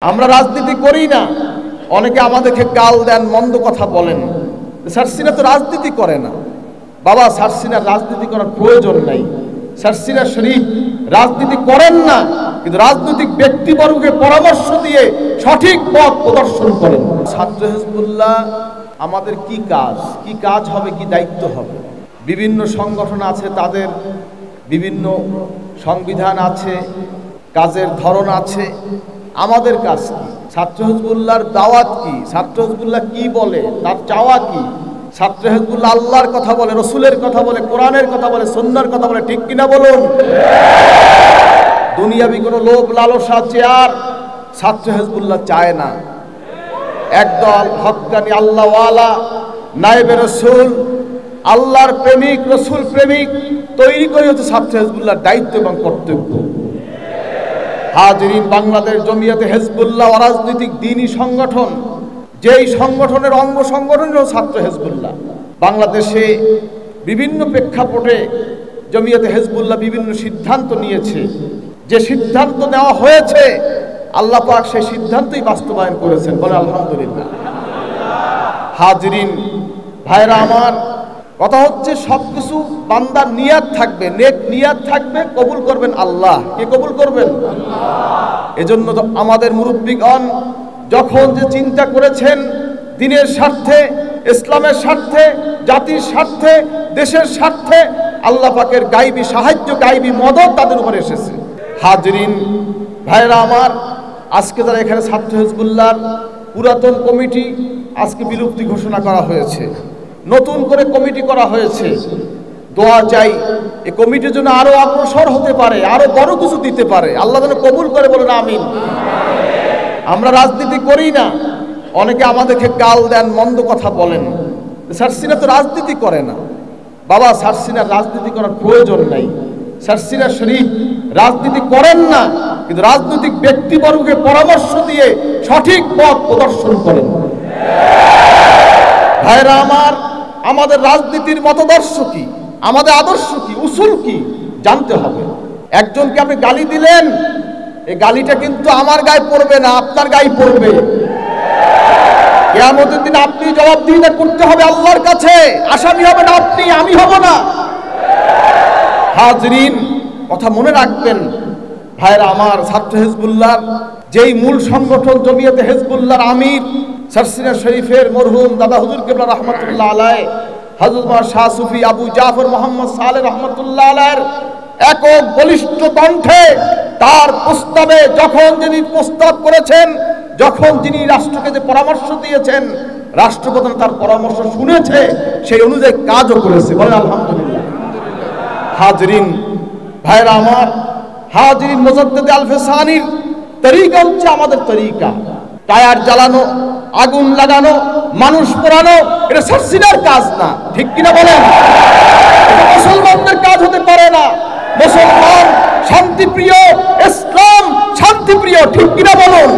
আমরা রাজনীতি করি না। অনেকে আমাদেরকে গাল দেন, মন্দ কথা বলেন। সার্সিনা তো রাজনীতি করে না। বাবা, সার্সিনার রাজনীতি করার প্রয়োজন নাই। সার্সিনা শরীফ রাজনীতি করেন না, কিন্তু রাজনৈতিক ব্যক্তিবর্গকে পরামর্শ দিয়ে সঠিক পথ প্রদর্শন করেন। ছাত্র হিজবুল্লাহ আমাদের কি কাজ হবে, কি দায়িত্ব হবে? বিভিন্ন সংগঠন আছে, তাদের বিভিন্ন সংবিধান আছে, কাজের ধরন আছে। আমাদের কাজ কি? ছাত্র হিজবুল্লাহর দাওয়াত কি? ছাত্র হিজবুল্লাহ কি বলে, তার চাওয়া কি? ছাত্র হিজবুল্লাহ আল্লাহর কথা বলে, রসুলের কথা বলে, কোরআনের কথা বলে, সুন্নাহর কথা বলে, ঠিক কিনা বলুন? দুনিয়াবি কোনো লোভ লালসা চেয়ার ছাত্র হিজবুল্লাহ চায় না। একদল হক্কানি আল্লাহওয়ালা নায়েবে রসুল, আল্লাহর প্রেমিক, রসুল প্রেমিক তৈরি করে হচ্ছে ছাত্র হিজবুল্লাহর দায়িত্ব এবং কর্তব্য। হাজিরিন, বাংলাদেশ জমিয়তে হিজবুল্লাহ অরাজনৈতিক দ্বীনি সংগঠন, যেই সংগঠনের অঙ্গ সংগঠন হল ছাত্র হিজবুল্লাহ। বাংলাদেশে বিভিন্ন প্রেক্ষাপটে জমিয়তে হিজবুল্লাহ বিভিন্ন সিদ্ধান্ত নিয়েছে। যে সিদ্ধান্ত নেওয়া হয়েছে, আল্লাহ পাক সেই সিদ্ধান্তই বাস্তবায়ন করেছেন, বলে আলহামদুলিল্লাহ। হাজিরিন, ভাইরা আমার, কথা হচ্ছে সবকিছু বান্দার নিয়াত থাকবে, নেক নিয়াত থাকবে, কবুল করবেন আল্লাহ। কে কবুল করবেন? এজন্য তো আমাদের মুরব্বিগণ যখন যে চিন্তা করেছেন দ্বীনের স্বার্থে, ইসলামের স্বার্থে, জাতির স্বার্থে, দেশের স্বার্থে, আল্লাহ পাকের গায়বী সাহায্য, গায়বী মদদ তাদের উপর এসেছে। হাজিরিন, ভাইরা আমার, আজকে যারা এখানে ছাত্র হিজবুল্লাহর পুরাতন কমিটি আজকে বিলুপ্তি ঘোষণা করা হয়েছে, নতুন করে কমিটি করা হয়েছে। দোয়া চাই এই কমিটির জন্য আরো অগ্রসর হতে পারে, আরো বড় কিছু দিতে পারে। আল্লাহ যেন কবুল করে, বলেন আমিন। আমরা রাজনীতি করি না। অনেকে আমাদেরকে গাল দেন, মন্দ কথা বলেন। সার্সিনা তো রাজনীতি করে না। বাবা, সার্সিনার রাজনীতি করার প্রয়োজন নাই। সার্সিনা শরীফ রাজনীতি করেন না, কিন্তু রাজনৈতিক ব্যক্তিবর্গকে পরামর্শ দিয়ে সঠিক পথ প্রদর্শন করেন। ভাইরা আমার, আমাদের রাজনীতির মতদর্শ কি, আমাদের আদর্শ কি, উসুল কি জানতে হবে। একজনকে আপনি গালি দিলেন, এই গালিটা কিন্তু আমার গায়ে পড়বে না, আপনার গায়ে পড়বে। কিয়ামতের দিন আপনি জবাবদিহিতা করতে হবে আল্লাহর কাছে। আসামি হবেন আপনি, আমি হব না। হাজরিন, কথা মনে রাখবেন ভাইরা আমার, ছাত্র হিজবুল্লাহর যেই মূল সংগঠন জমিয়তে হিজবুল্লাহর আমির সার্সিনা শরীফের মরহুম দাদা হুজুর কিবলা রহমতুল্লাহ আলাইহি, হযরত শাহ সুফি আবু জাফর মোহাম্মদ সালেহ রহমতুল্লাহ আলাইহির একক বলিষ্ঠ কণ্ঠে তার প্রস্তাবে যখন যিনি প্রস্তাব করেছেন, যখন যিনি রাষ্ট্রকে যে পরামর্শ দিয়েছেন, রাষ্ট্রপ্রধান তার পরামর্শ শুনেছে, সেই অনুযায়ী কাজও করেছে, বলেন আলহামদুলিল্লাহ। হাজরিন, ভাইরা আমার, হাজরিন, মুজাদ্দিদ আল-ফিসানির তরিকা হচ্ছে আমাদের তরিকা। টায়ার জ্বালানো, আগুন লাগানো, মানুষ পোড়ানো, এটা সার্সিনার কাজ না, ঠিক কিনা বলেন? মুসলমানদের কাজ হতে পারে না। মুসলমান শান্তিপ্রিয়, ইসলাম শান্তিপ্রিয়, ঠিক কিনা বলুন?